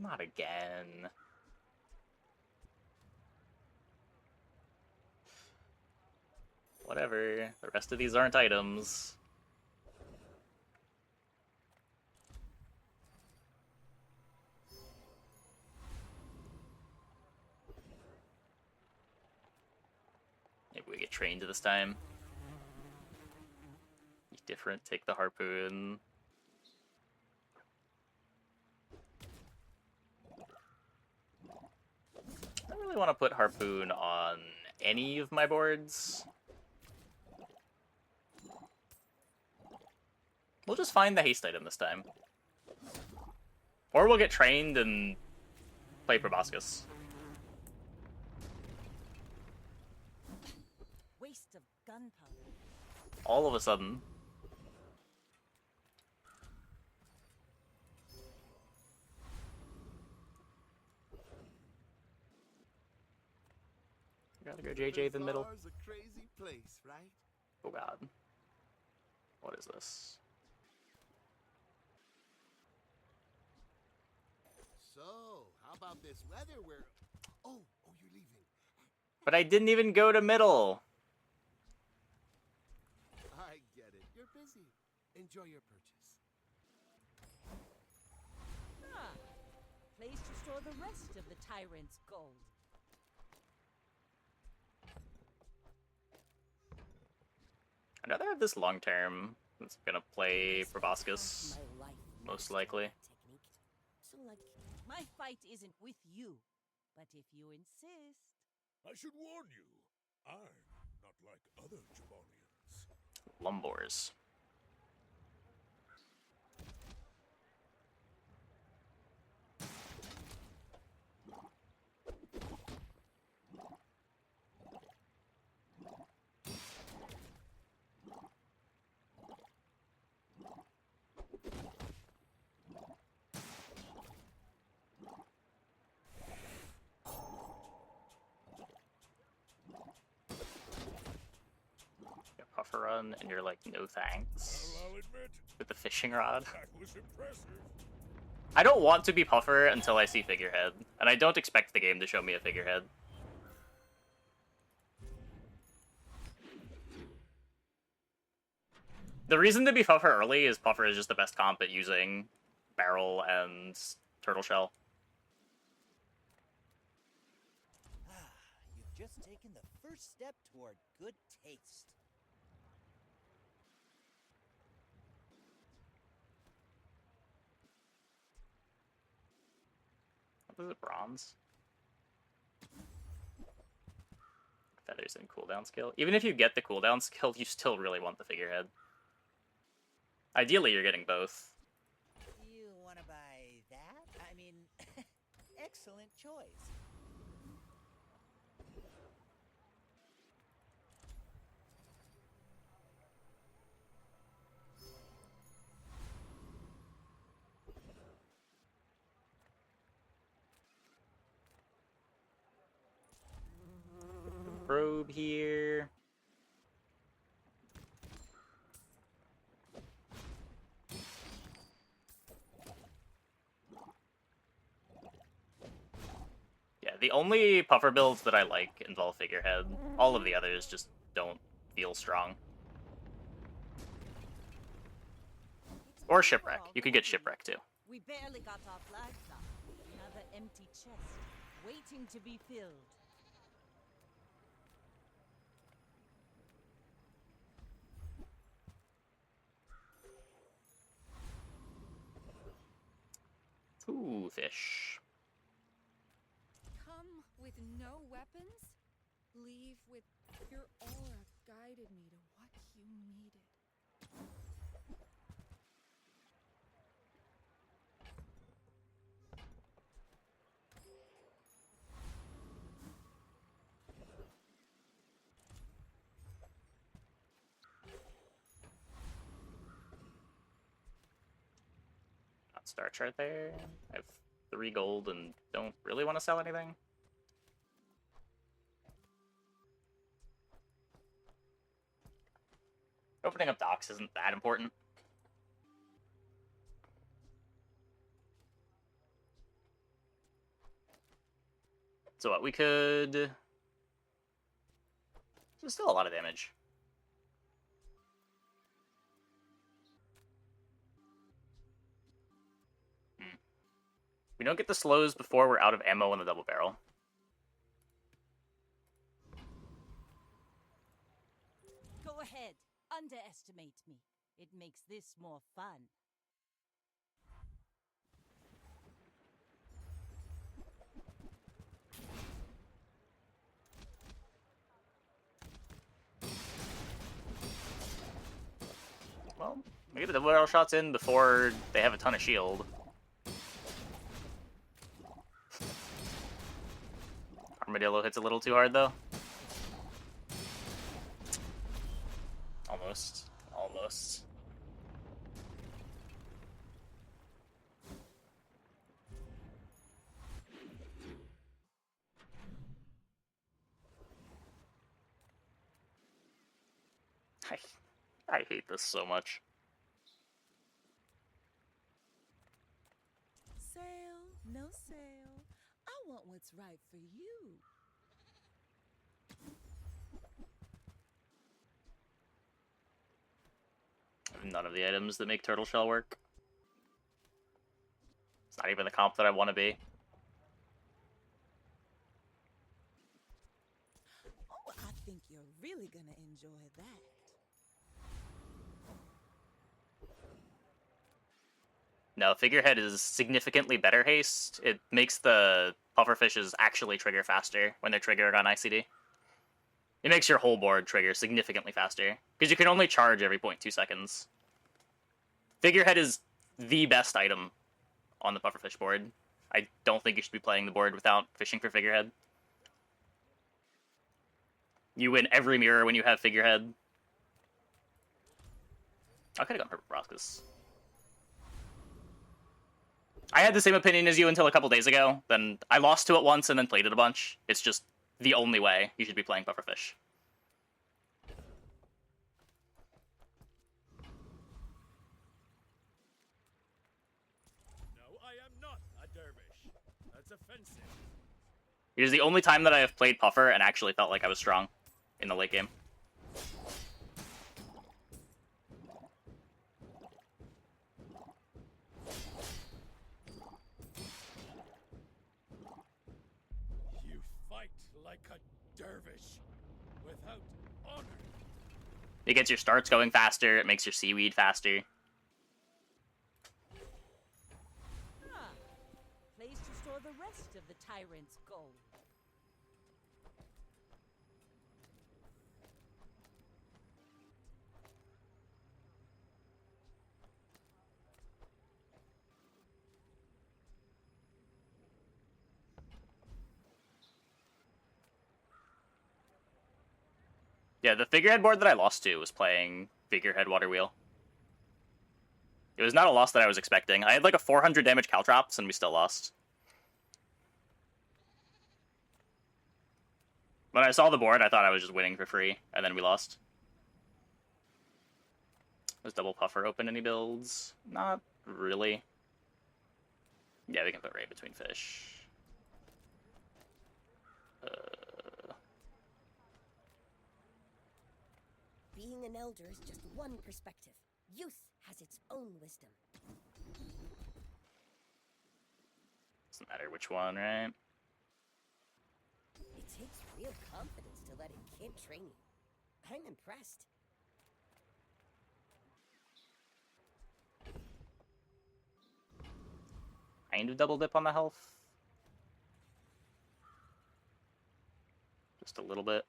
Not again. Whatever. The rest of these aren't items. Maybe we get trained this time. Be different. Take the harpoon. I don't really want to put harpoon on any of my boards. We'll just find the haste item this time. Or we'll get trained and play Proboscis. Waste of gunpowder. All of a sudden. Gotta go JJ in the middle. Bazaar's a crazy place, right? Oh god. What is this? So, how about this weather where... Oh, you're leaving. But I didn't even go to middle. I get it. You're busy. Enjoy your purchase. Ah, place to store the rest of the tyrant's gold. I'd rather have this long term. It's gonna play Proboscis, My life most mastered likely. that technique. So, like, my fight isn't with you, but if you insist. I should warn you, I'm not like other Jabalians. Lumbors. Puffer run, and you're like, no thanks. Well, I'll admit, With the fishing rod. that was impressive. I don't want to be Puffer until I see Figurehead, and I don't expect the game to show me a Figurehead. The reason to be Puffer early is Puffer is just the best comp at using barrel and turtle shell. You've just taken the first step toward good taste. What is it, bronze? Feathers and cooldown skill. Even if you get the cooldown skill, you still really want the figurehead. Ideally, you're getting both. You want to buy that? I mean, excellent choice. Probe here. Yeah, the only puffer builds that I like involve figurehead. All of the others just don't feel strong. Or shipwreck. You could get shipwreck too. We barely got off livestock. Another empty chest, waiting to be filled. Ooh, fish. Come with no weapons, leave with your aura guided me to what you needed. Not star chart there. I have 3 gold and don't really want to sell anything. Opening up docks isn't that important. So what, we could... There's still a lot of damage. We don't get the slows before we're out of ammo on the double barrel. Go ahead. Underestimate me. It makes this more fun. Well, we get the double barrel shots in before they have a ton of shield. Armadillo hits a little too hard, though. Almost. Almost. I hate this so much. Sale, no sale. I want what's right for you. None of the items that make turtle shell work. It's not even the comp that I want to be. Oh, I think you're really gonna enjoy that. No, Figurehead is significantly better haste. It makes the Pufferfishes actually trigger faster when they're triggered on ICD. It makes your whole board trigger significantly faster, because you can only charge every 0.2 seconds. Figurehead is the best item on the Pufferfish board. I don't think you should be playing the board without fishing for Figurehead. You win every mirror when you have Figurehead. I could have gone for Broskus. I had the same opinion as you until a couple days ago. Then I lost to it once and then played it a bunch. It's just the only way you should be playing Pufferfish. No, I am not a dervish. That's offensive. It is the only time that I have played Puffer and actually felt like I was strong in the late game. You fight like a dervish without honor. It gets your starts going faster, it makes your seaweed faster. Ah, place to store the rest of the tyrant's gold. Yeah, the Figurehead board that I lost to was playing Figurehead Water Wheel. It was not a loss that I was expecting. I had like a 400 damage Caltrops and we still lost. When I saw the board, I thought I was just winning for free, and then we lost. Does double Puffer open any builds? Not really. Yeah, we can put Ray between fish. Being an elder is just one perspective. Youth has its own wisdom. Doesn't matter which one, right? It takes real confidence to let a kid train you. I'm impressed. Kind of double dip on the health. Just a little bit.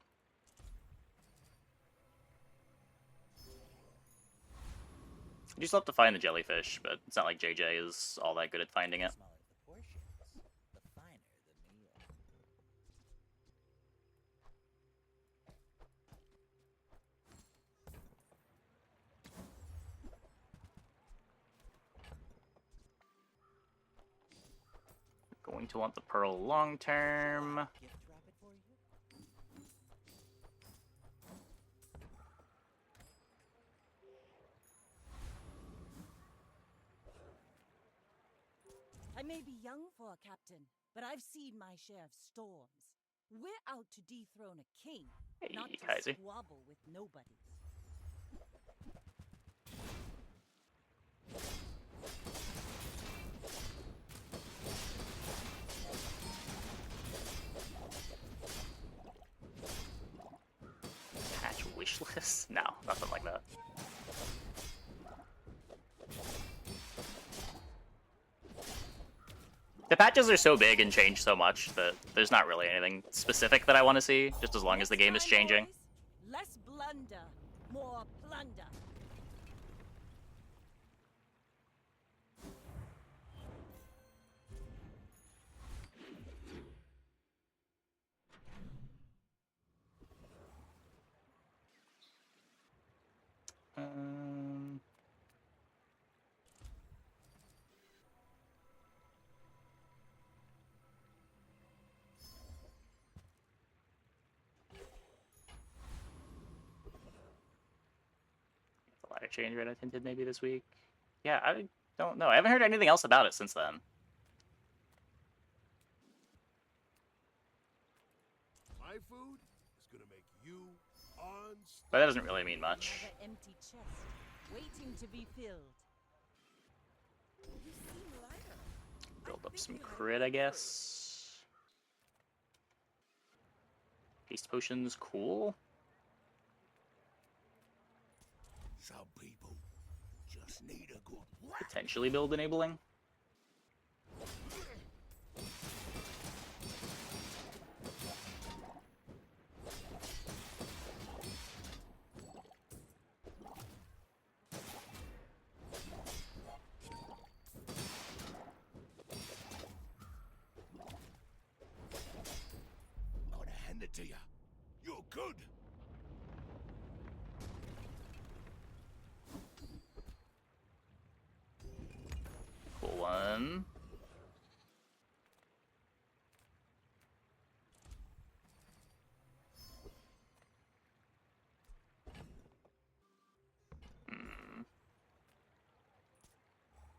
You still have to find the jellyfish, but it's not like JJ is all that good at finding it. The smaller the portions, the finer the meal. Going to want the pearl long term. Gift wrap it for you? I may be young for a captain, but I've seen my share of storms. We're out to dethrone a king, Hey, not to Kaiser. squabble with nobodies. Patch wish list? No, nothing like that. The patches are so big and change so much that there's not really anything specific that I want to see, just as long as the game is Next time, changing. boys, less blunder, more plunder. Um, the ladder change red I tinted maybe this week. Yeah, I don't know. I haven't heard anything else about it since then. My food is gonna make you unstoppable. But that doesn't really mean much. Another empty chest, waiting to be filled. You seem lighter. Build I up think some you had crit, I a guess. Haste potions, cool. Some people just need a good whack. Potentially build enabling. I'm gonna hand it to you. You're good. Cool one. Hmm.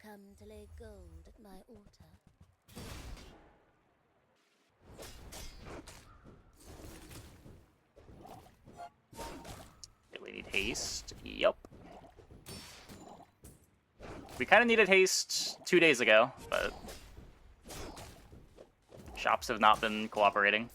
Come to lay gold at my altar. Really need haste. Yup. We kind of needed haste 2 days ago, but shops have not been cooperating.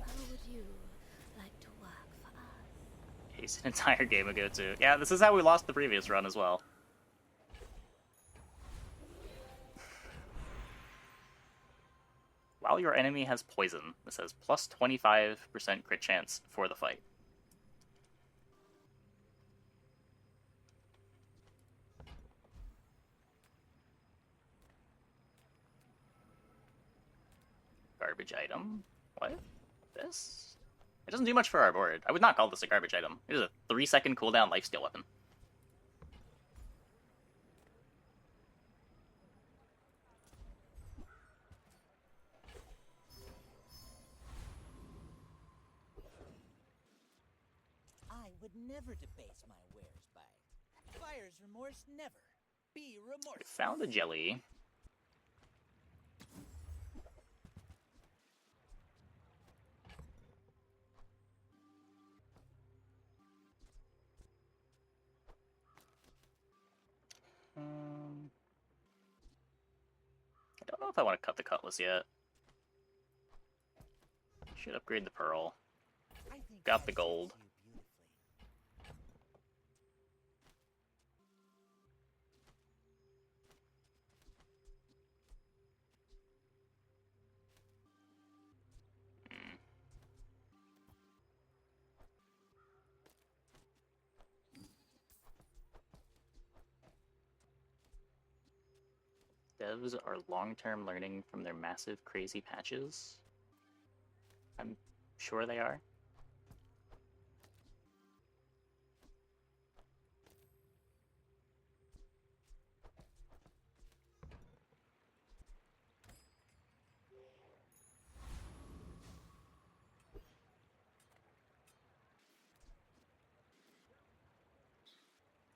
How would you like to work for us? Haste an entire game ago too. Yeah, this is how we lost the previous run as well. While your enemy has poison, this has plus 25% crit chance for the fight. Garbage item? What? This? It doesn't do much for our board. I would not call this a garbage item. It is a 3-second cooldown lifesteal weapon. I would never debase my wares by buyer's remorse. Never be We remorseful. found a jelly. I don't know if I want to cut the cutlass yet. Should upgrade the pearl. I think Got that the suits gold. you beautifully. Devs are long-term learning from their massive, crazy patches. I'm sure they are.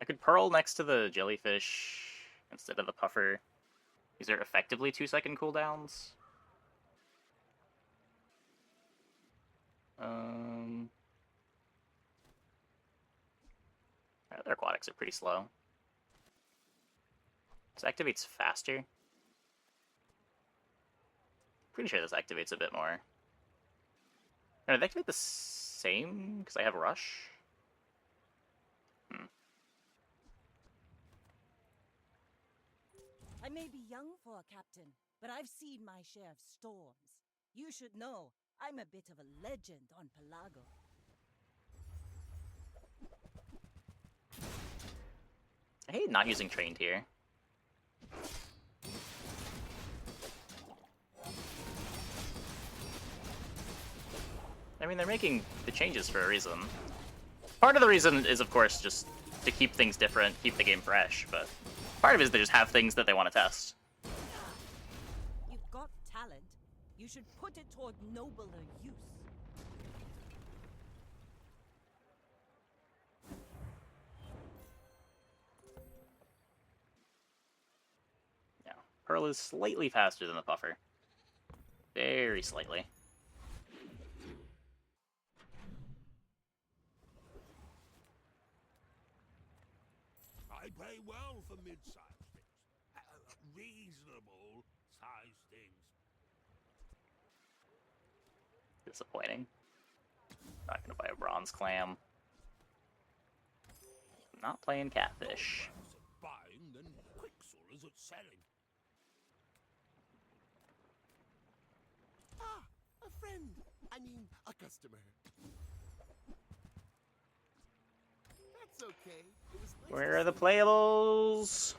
I could Pearl next to the jellyfish instead of the puffer. These are effectively 2-second cooldowns. Their aquatics are pretty slow. This activates faster. Pretty sure this activates a bit more. No, they activate the same because I have Rush. I may be young for a captain, but I've seen my share of storms. You should know, I'm a bit of a legend on Pelago. I hate not using trained here. I mean, they're making the changes for a reason. Part of the reason is, of course, just to keep things different, keep the game fresh, but part of it is they just have things that they want to test. You've got talent. You should put it toward nobler use. Yeah, Pearl is slightly faster than the Puffer. Very slightly. I pay well for mid-sized things. Reasonable sized things. Disappointing. Not gonna buy a bronze clam. Not playing catfish. Less at buying than Quixel is at selling. Ah, a friend. I mean, a customer. That's okay. It was nice Where to are the see playables?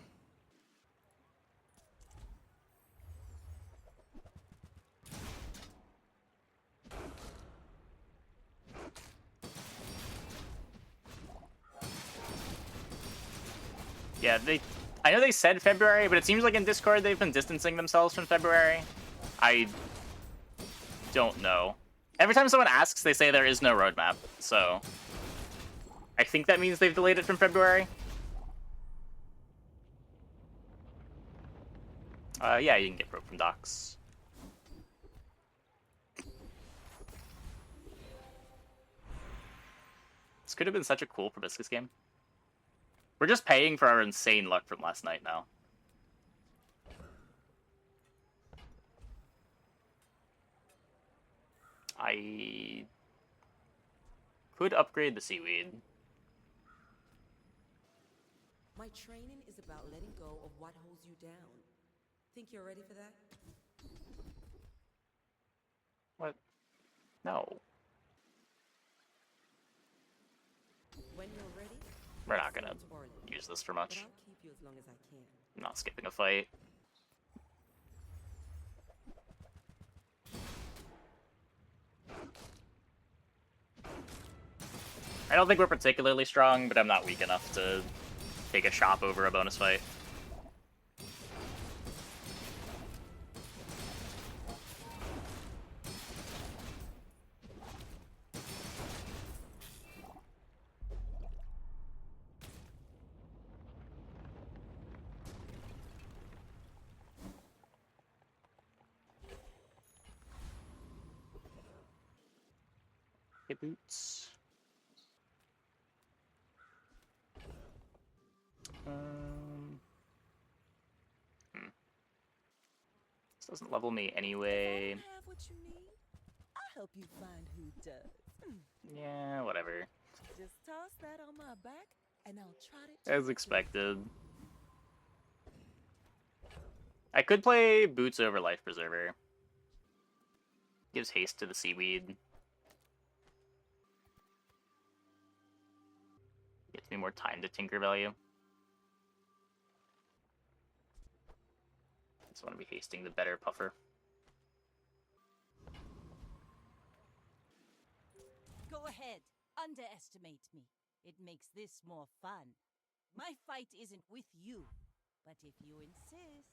Yeah, I know they said February, but it seems like in Discord they've been distancing themselves from February. I don't know. Every time someone asks, they say there is no roadmap, so I think that means they've delayed it from February. Yeah, you can get broke from docks. This could have been such a cool Proboscis game. We're just paying for our insane luck from last night now. I could upgrade the seaweed. My training is about letting go of what holds you down. Think you're ready for that? What? No. When you're ready, We're not gonna come to Barley. use this for But much. I'll keep you as long as I can. I'm not skipping a fight. I don't think we're particularly strong, but I'm not weak enough to take a shop over a bonus fight. Hit boots. This doesn't level me anyway. Have what you need? I'll help you find who does. Yeah, whatever. Just toss that on my back, and I'll trot it. As expected. I could play boots over life preserver. Gives haste to the seaweed. Gives me more time to tinker value. Just want to be hasting the better puffer. Go ahead, underestimate me. It makes this more fun. My fight isn't with you, but if you insist.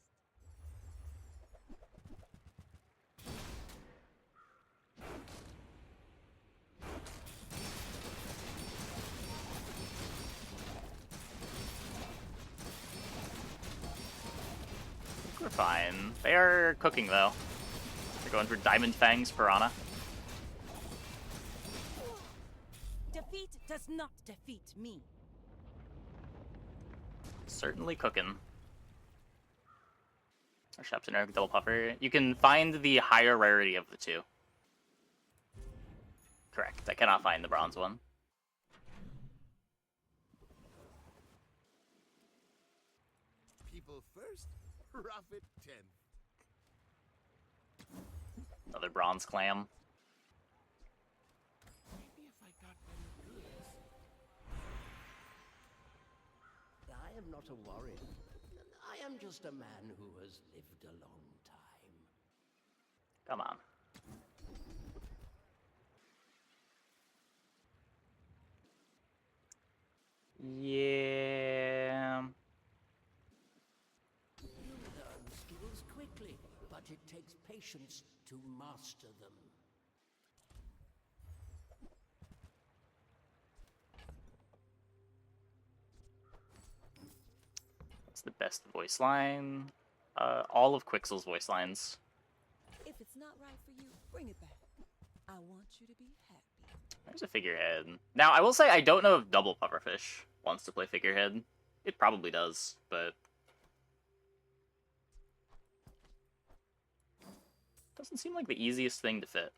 fine. They are cooking, though. They're going for Diamond Fang's Piranha. Defeat does not defeat me. Certainly cooking. Or Shepton or Double Puffer. You can find the higher rarity of the two. Correct. I cannot find the bronze one. People first, profit 10th. Another bronze clam. Maybe if I got better goods. I am not a warrior. I am just a man who has lived a long time. Come on. Yeah. You learn skills quickly, but it takes patience to master them. What's the best voice line? All of Quixel's voice lines. If it's not right for you, bring it back. I want you to be happy. There's a figurehead. Now, I will say I don't know if Double Pufferfish wants to play figurehead. It probably does, but doesn't seem like the easiest thing to fit.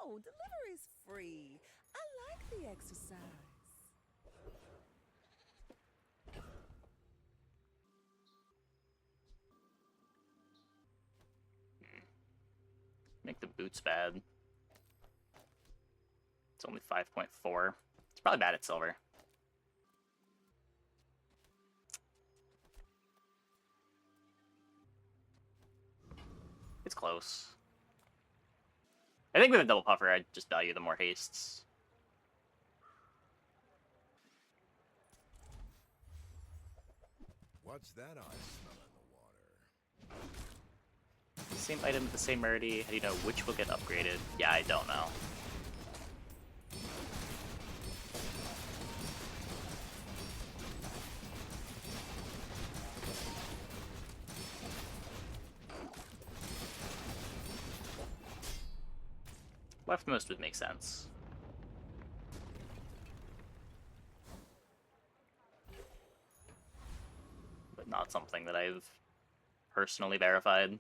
Oh, delivery's free. I like the exercise. Make the boots bad. It's only 5.4. It's probably bad at silver. It's close. I think with a double puffer, I'd just value the more hastes. What's that I smell in the water? Same item with the same rarity. How do you know which will get upgraded? Yeah, I don't know. Leftmost would make sense. But not something that I've personally verified.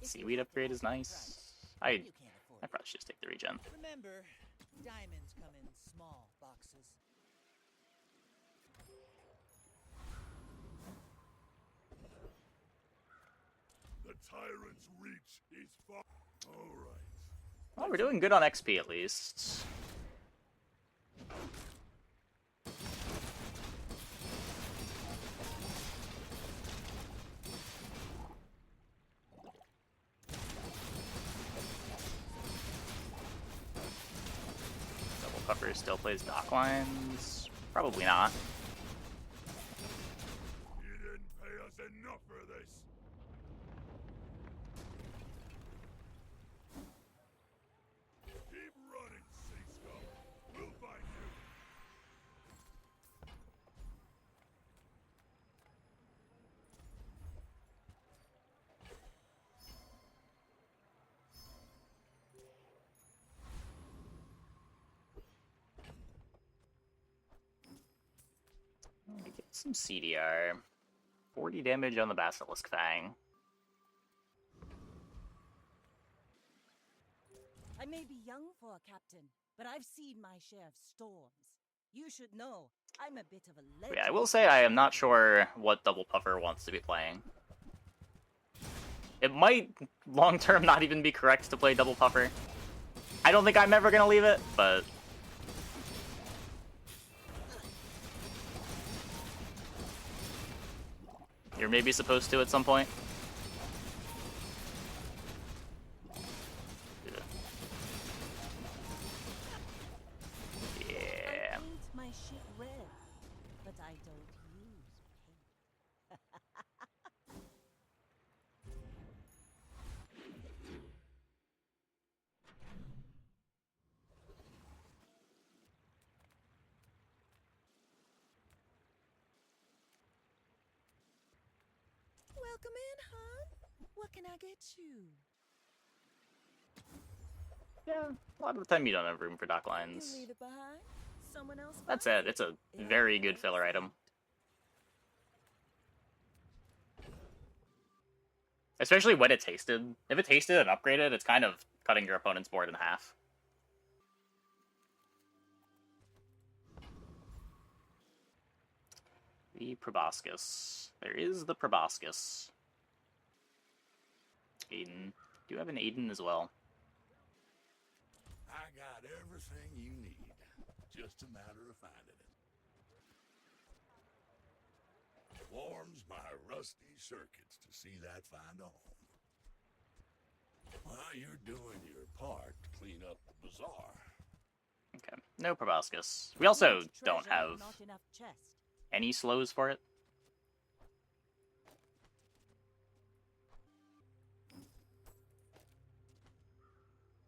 Seaweed upgrade is nice. I You can't afford probably should just take the regen. it. Remember, diamonds come in small boxes. The tyrant's reach is far. All right. Well, we're doing good on XP at least. Double Puffer still plays dock lines? Probably not. You didn't pay us enough for this. Keep running, sea scum. We'll find you. Get some CDR. 40 damage on the Basilisk Fang. I may be young for a captain, but I've seen my share of storms. You should know, I'm a bit of a legend. Yeah, I will say I am not sure what Double Puffer wants to be playing. It might, long-term, not even be correct to play Double Puffer. I don't think I'm ever going to leave it, but... You're maybe supposed to at some point. Yeah. I paint my ship red, but I don't use paint. Welcome in, hon. What can I get you? Yeah, a lot of the time you don't have room for dock You lines. leave it behind. Someone else. That's finds it. It's a It very good always filler item. Especially when it's hasted. If it's hasted and upgraded, it's kind of cutting your opponent's board in half. The Proboscis. There is the Proboscis. Aiden. Do you have an Aiden as well? I got everything you need. Just a matter of finding it. Warms my rusty circuits to see that find a home. While you're doing your part to clean up the bazaar. Okay, no Proboscis. We also Much don't treasure, have not enough chest. any slows for it.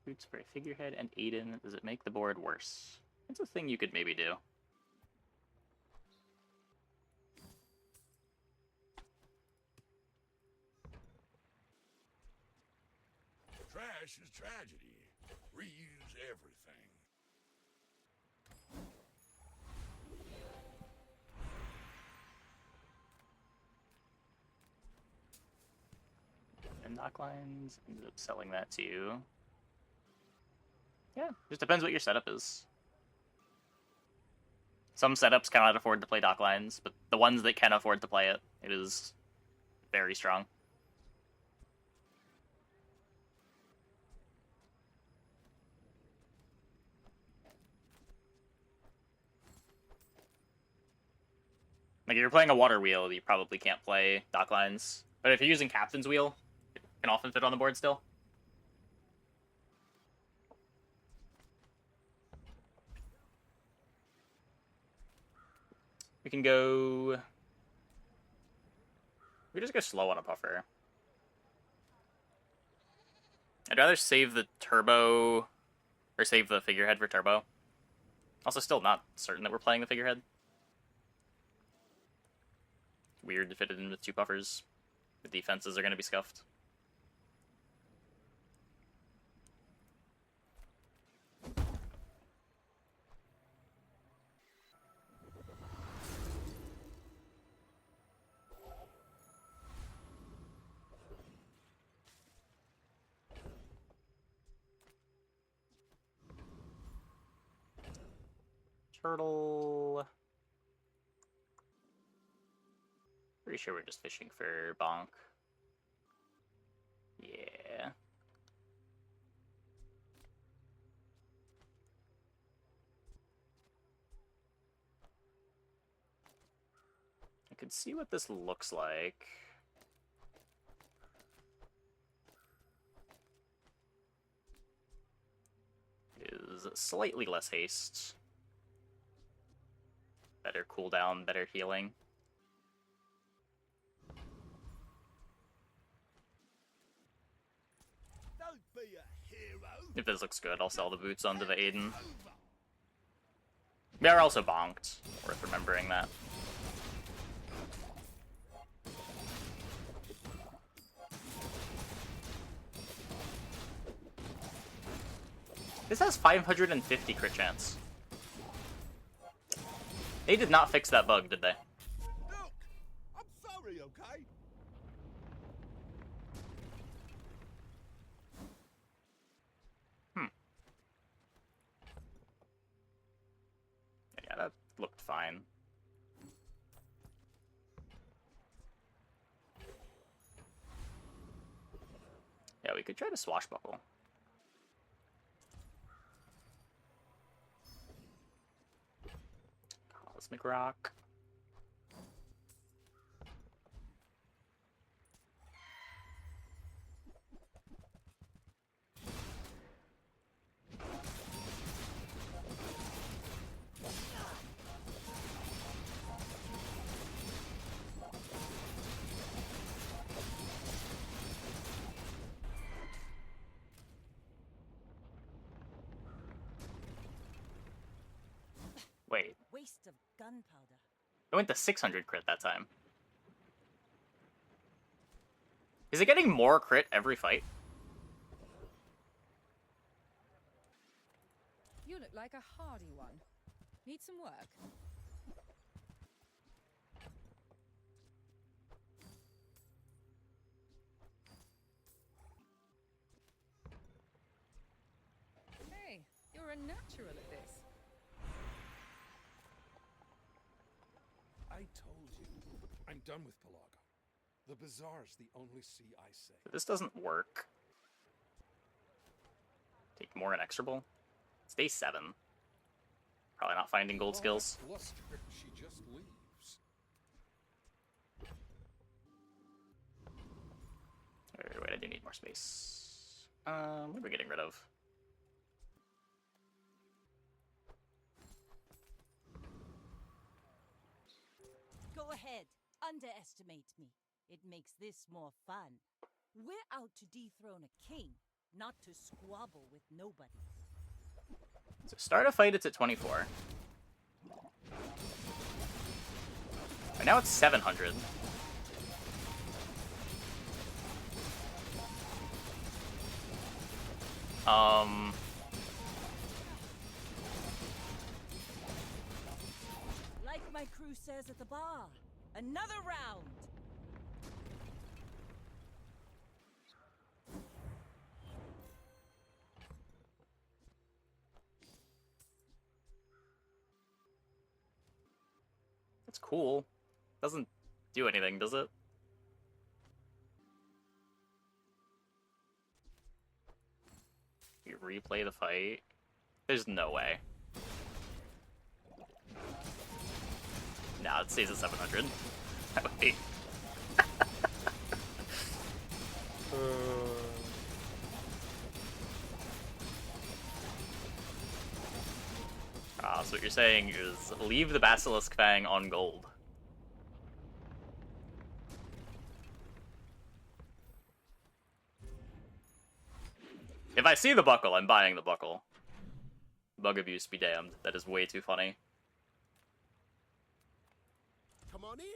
Boots for a figurehead and Aiden. Does it make the board worse? It's a thing you could maybe do. Trash is tragedy. Reuse everything. And knock lines, ended up selling that to you. Yeah, just depends what your setup is. Some setups cannot afford to play dock lines, but the ones that can afford to play it, it is very strong. Like, if you're playing a water wheel, you probably can't play dock lines. But if you're using Captain's Wheel, it can often fit on the board still. We can go... We just go slow on a puffer. I'd rather save the turbo... Or save the figurehead for turbo. Also still not certain that we're playing the figurehead. Weird to fit it in with two puffers. The defenses are going to be scuffed. Turtle... Pretty sure we're just fishing for bonk. Yeah. I could see what this looks like. It is slightly less haste. Better cooldown, better healing. Don't be a hero. If this looks good, I'll sell the boots onto the Aiden. We are also bonked. Worth remembering that. This has 550 crit chance. They did not fix that bug, did they? Look, I'm sorry, okay? Yeah, that looked fine. Yeah, we could try to swashbuckle. Cosmic Rock. Wait, Waste of gunpowder. I went to 600 crit that time. Is it getting more crit every fight? You look like a hardy one. Need some work? Hey, you're a natural at this. I told you. I'm done with Pelago. The Bazaar's the only sea I say. This doesn't work. Take more inexorable. It's day 7. Probably not finding gold skills. All that bluster, she just leaves. Wait, I do need more space. What are we getting rid of? Go ahead, underestimate me. It makes this more fun. We're out to dethrone a king, not to squabble with nobody. So start a fight, it's at 24. And now it's 700. Like my crew says at the bar, another round. It's cool. Doesn't do anything, does it? You replay the fight? There's no way. Nah, it stays at 700. That would be... so what you're saying is leave the Basilisk Fang on gold. If I see the buckle, I'm buying the buckle. Bug abuse be damned. That is way too funny. Come on in.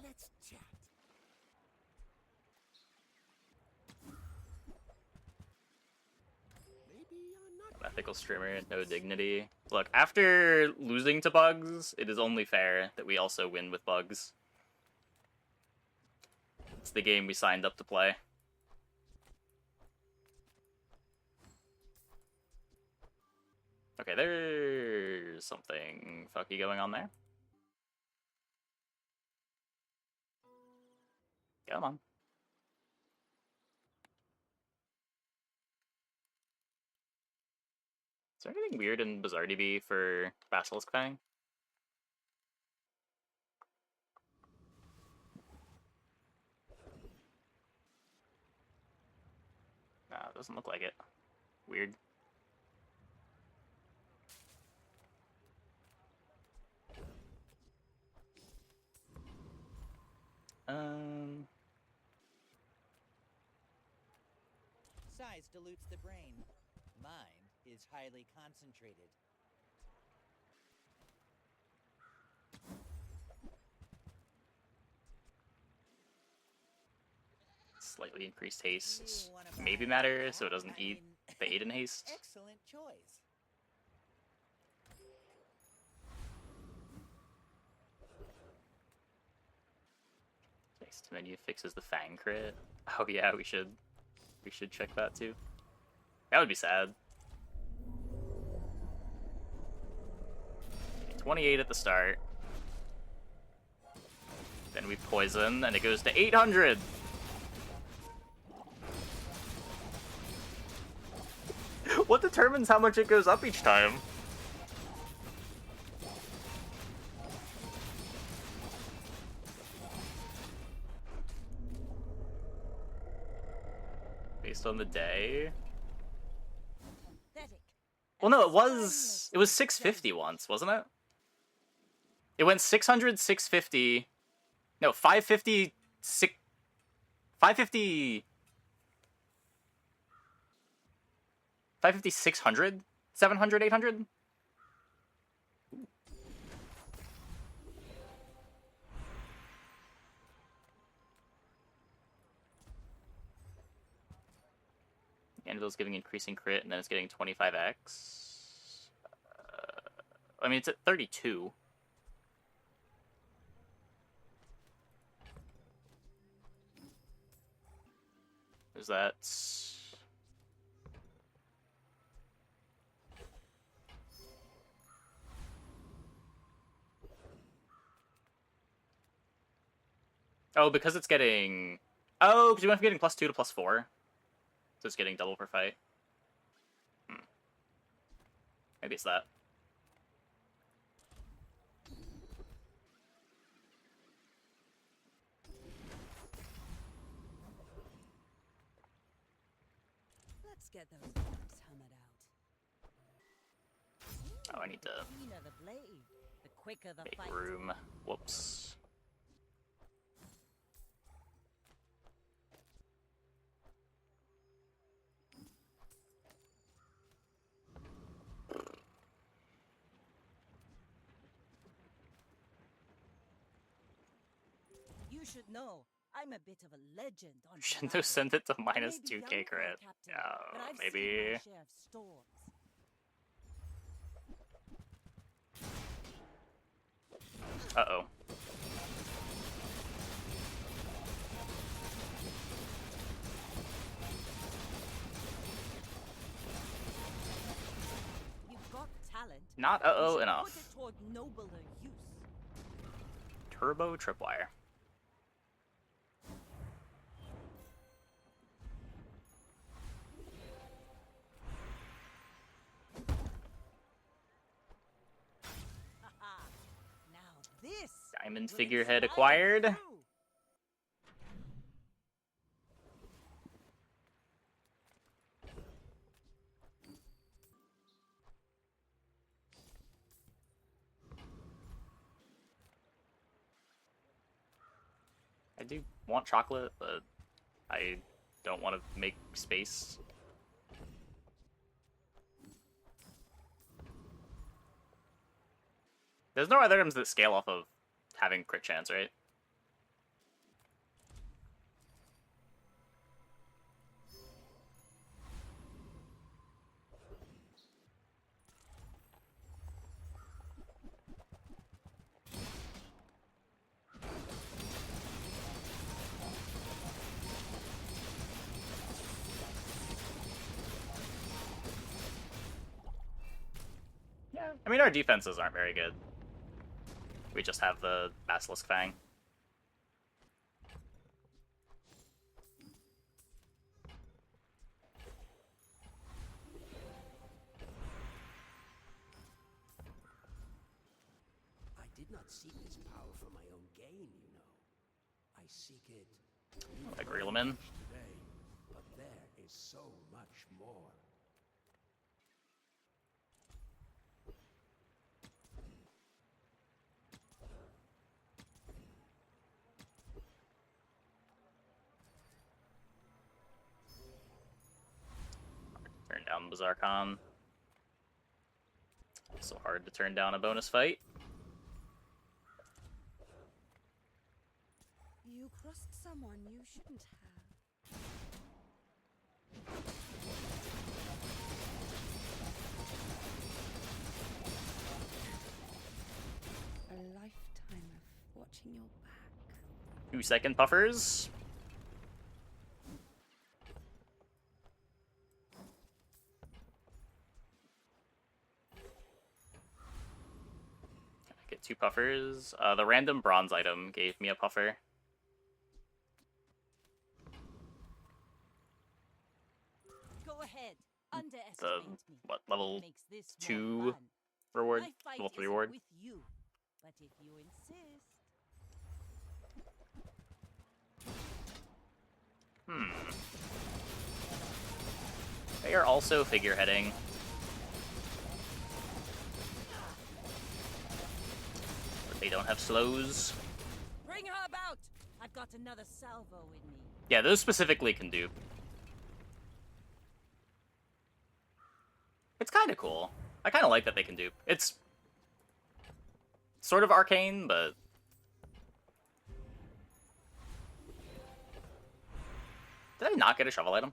Let's chat. Maybe I'm not Ethical streamer, no dignity. Look, after losing to bugs, it is only fair that we also win with bugs. It's the game we signed up to play. Okay, there's something fucky going on there. Come on. Is there anything weird in Bazaar DB for Basilisk Fang? No, it doesn't look like it. Weird. Size dilutes the brain. Mind is highly concentrated. Slightly increased haste. You wanna Maybe buy matter, that? so it doesn't I eat mean, the 8 in haste. Excellent choice. Next menu fixes the Fang crit. Oh yeah, we should check that too. That would be sad. 28 at the start. Then we poison, and it goes to 800! What determines how much it goes up each time? Based on the day? Pathetic. Well, no, it was 650 once, wasn't it? It went 600, 650. No, 550, 550. 550, 600, 700, 800. Anvil's giving increasing crit, and then it's getting 25x. I mean, it's at 32. Is that... Oh, because it's getting... Oh, because you went from getting +2 to +4. So it's getting double per fight. Maybe it's that. Let's get those bugs hammered out. Oh, I need to The cleaner the blade, the quicker the make fight. room. Whoops. You should know, I'm a bit of a legend on Shouldn't Bazaar. have sent it to I may minus be 2k young for a crit. captain, but I've seen Maybe... my share of storms. Uh-oh. You've got talent. Not You uh-oh should enough. put it toward nobler use. Turbo tripwire. Haha. Now this Diamond will figurehead inspire acquired. you. I do want chocolate, but I don't want to make space. There's no other items that scale off of having crit chance, right? Yeah, I mean, our defenses aren't very good. We just have the Basilisk Fang. I did not seek this power for my own gain, you know. I seek it Like Reelman. today, but there is so much more. Turn down Bazaar Khan. So hard to turn down a bonus fight. You crossed someone you shouldn't have. A lifetime of watching your back. 2-second buffers. Get 2 puffers. The random bronze item gave me a puffer. Go ahead. Underestimate The, me. what, level Makes this 2 more fun. reward? My fight Level 3 isn't reward? with you, but if you insist. They are also figureheading. But they don't have slows. Bring her about! I've got another salvo in me. Yeah, those specifically can dupe. It's kind of cool. I kind of like that they can dupe. It's sort of arcane, but... Did I not get a shovel item?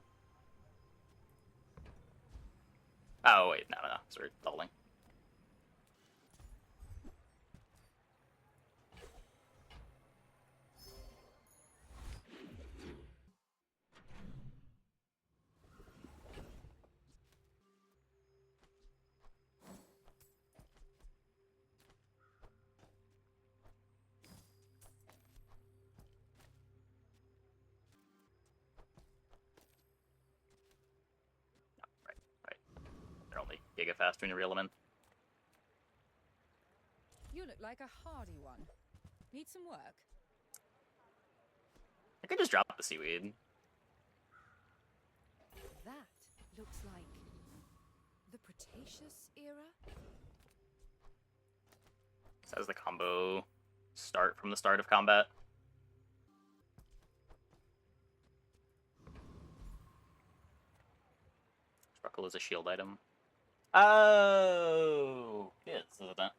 Oh, wait, no. So we're doubling. Right. They're only giga faster when you reel them in. You look like a hardy one. Need some work? I could just drop the seaweed. That looks like the Cretaceous era? This has the combo start from the start of combat. Sparkle is a shield item. Oh, yes, isn't it?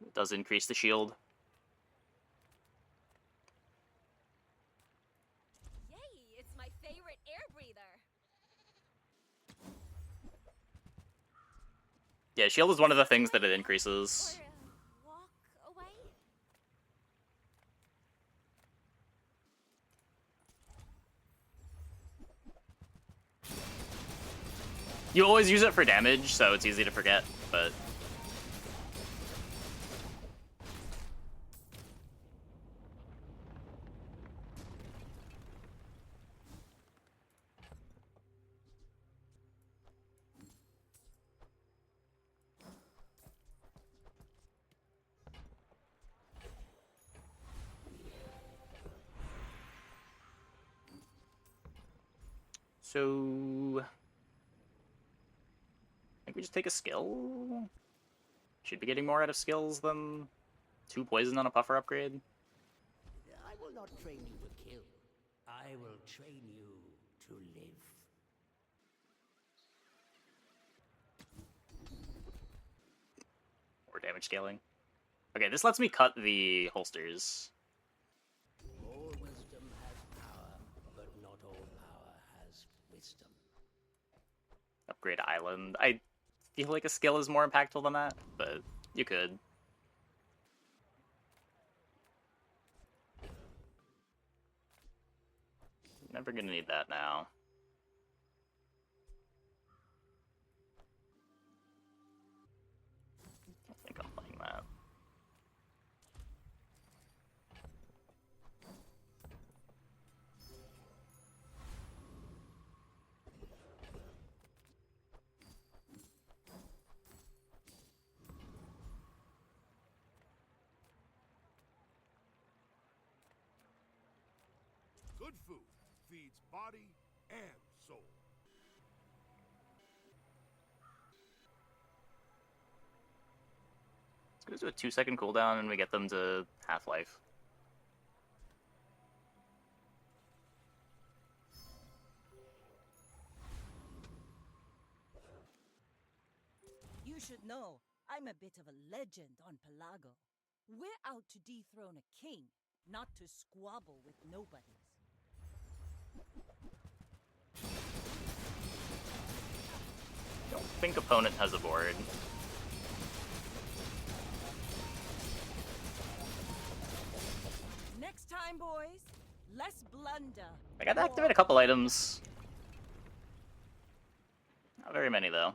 It does increase the shield. Yay, it's my favorite air breather. Yeah, shield is one of the things that it increases. Or walk away? You always use it for damage, so it's easy to forget, but... So... I think we just take a skill? Should be getting more out of skills than 2 poison on a puffer upgrade. I will not train you to kill. I will train you to live. Or damage scaling. Okay, this lets me cut the holsters. All wisdom has power, but not all power has wisdom. Upgrade island. I feel like a skill is more impactful than that, but you could. Never gonna need that now. I think I'm playing that. Good food feeds body and soul. Let's go to a 2-second cooldown and we get them to half-life. You should know, I'm a bit of a legend on Pelago. We're out to dethrone a king, not to squabble with nobodies. Don't think opponent has a board. Next time, boys, less blunder. I gotta activate a couple items. Not very many, though.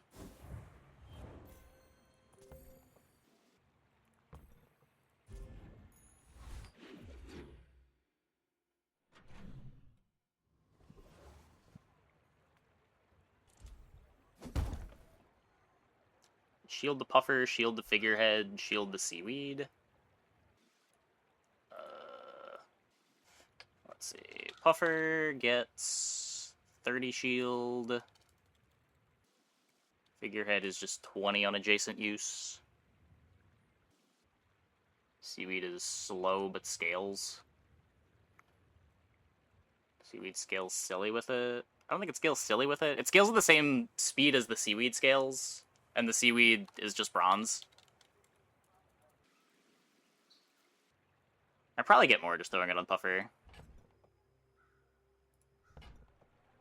Shield the puffer, shield the figurehead, shield the seaweed. Let's see. Puffer gets 30 shield. Figurehead is just 20 on adjacent use. Seaweed is slow but scales. Seaweed scales silly with it. I don't think it scales silly with it. It scales at the same speed as the seaweed scales, and the seaweed is just bronze. I'd probably get more just throwing it on Puffer.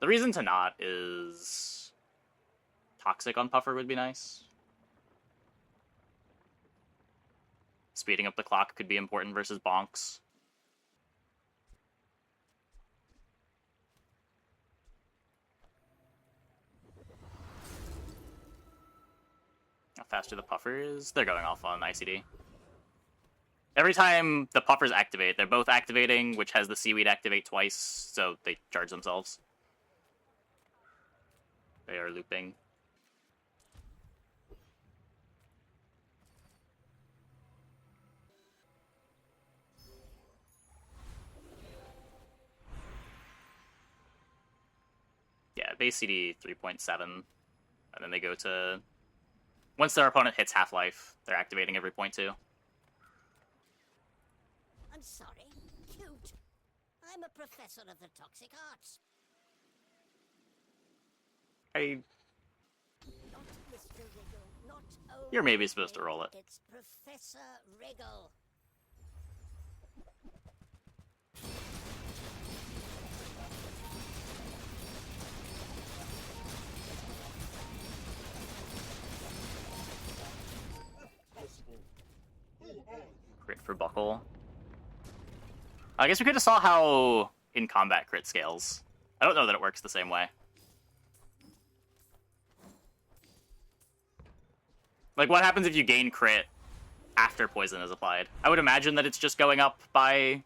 The reason to not is Toxic on Puffer would be nice. Speeding up the clock could be important versus bonks. How faster the Puffer is? They're going off on ICD. Every time the Puffers activate, they're both activating, which has the Seaweed activate twice, so they charge themselves. They are looping. Yeah, base CD 3.7, and then they go to... Once their opponent hits half-life, they're activating every point 2. I'm sorry. Cute. I'm a professor of the toxic arts. Not Mr. Wriggle. Not You're maybe supposed to roll it. It's Professor Wriggle. Crit for Buckle. I guess we could have saw how in combat crit scales. I don't know that it works the same way. Like, what happens if you gain crit after poison is applied? I would imagine that it's just going up by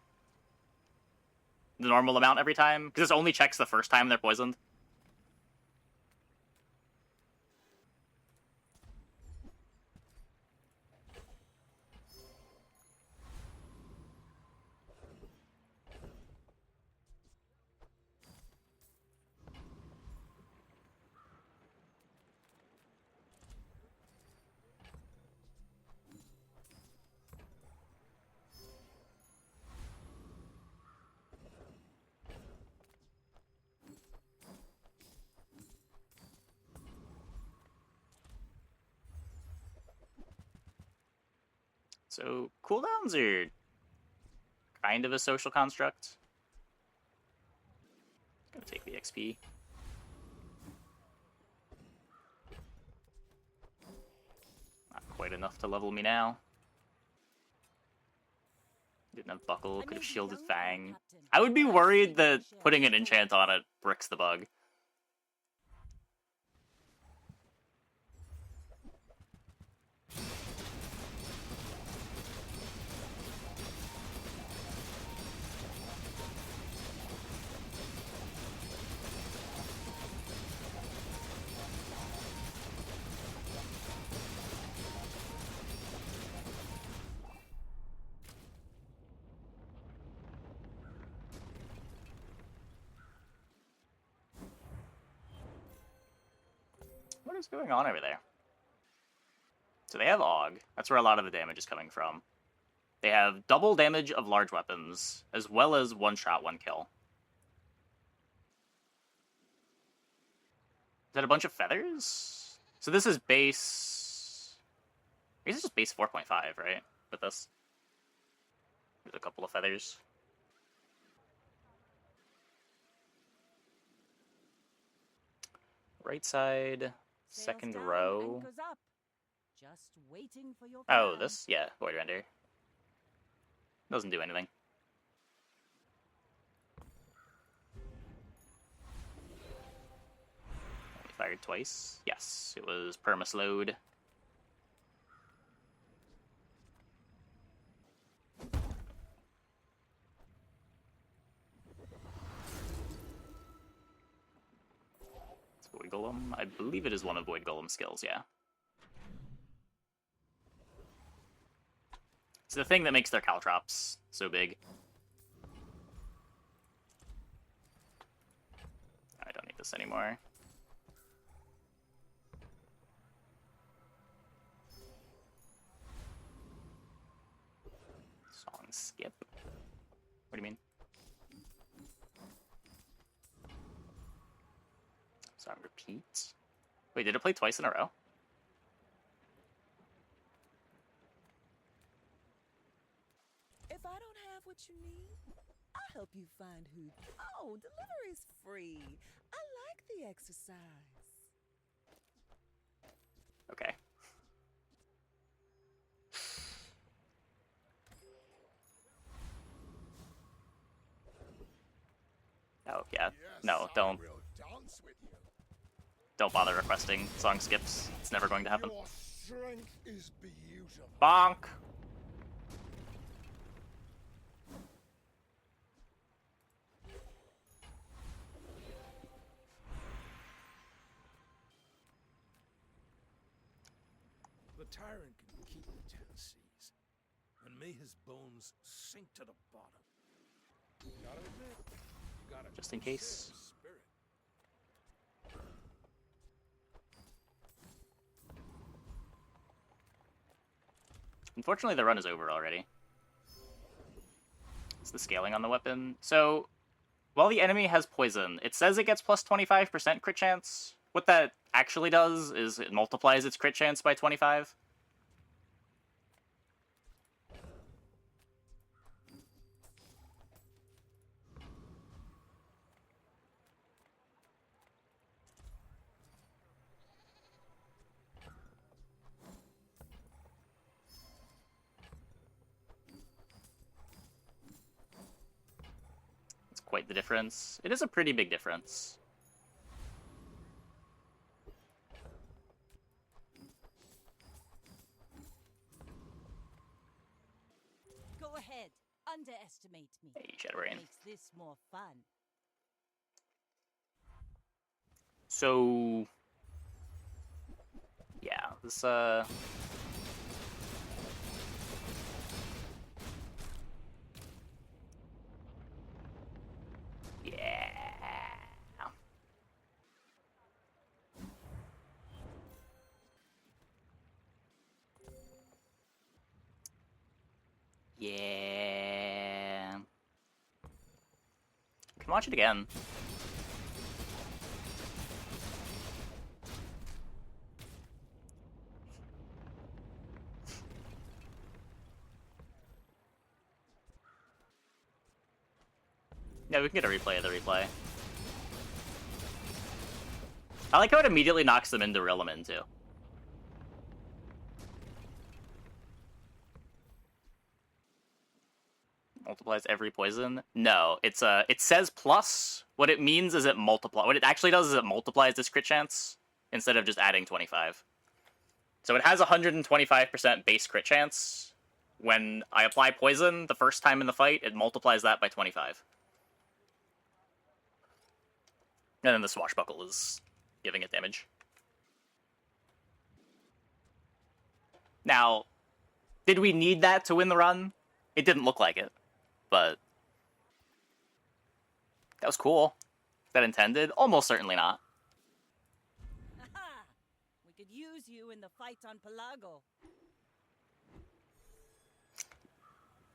the normal amount every time, because it only checks the first time they're poisoned. So, cooldowns are kind of a social construct. Gonna take the XP. Not quite enough to level me now. Didn't have Buckle, could have shielded Fang. I would be worried that putting an enchant on it bricks the bug. What is going on over there? So they have Og. That's where a lot of the damage is coming from. They have double damage of large weapons, as well as one shot, one kill. Is that a bunch of feathers? So this is base... I guess it's just base 4.5, right? With this. There's a couple of feathers. Right side, second row. Just waiting for your Oh, plan. this? Yeah, Void Render. Doesn't do anything. Only fired twice. Yes, it was permaslowed. It's Void Golem. I believe it is one of Void Golem's skills, yeah. It's the thing that makes their caltrops so big. I don't need this anymore. Song skip. What do you mean? Song repeat? Wait, did it play twice in a row? If I don't have what you need, I'll help you find who. Oh, delivery's free. I like the exercise. Okay. Oh, yeah. No, don't bother requesting song skips. It's never going to happen. Your strength is beautiful. Bonk! The tyrant can keep the 10 C's, and may his bones sink to the bottom. Gotta admit, gotta Just in case. spirit. Unfortunately, the run is over already. It's the scaling on the weapon. So, while the enemy has poison, it says it gets plus 25% crit chance. What that actually does is it multiplies its crit chance by 25. It's quite the difference. It is a pretty big difference. Go ahead. Underestimate me. Hey, Shadowrain. Makes this more fun. So, yeah, this, yeah. Yeah. Can watch it again. Yeah, we can get a replay of the replay. I like how it immediately knocks them into Rillaman, too. Multiplies every poison? No, it says plus. What it means is what it actually does is it multiplies this crit chance instead of just adding 25. So it has 125% base crit chance. When I apply poison the first time in the fight, it multiplies that by 25. And then the swashbuckle is giving it damage. Now, did we need that to win the run? It didn't look like it, but that was cool. Is that intended? Almost certainly not. Aha! We could use you in the fight on Pelago.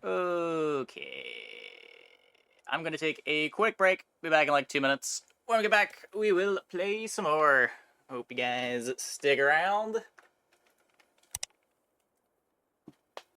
Okay. I'm going to take a quick break. Be back in like 2 minutes. When we get back, we will play some more. Hope you guys stick around.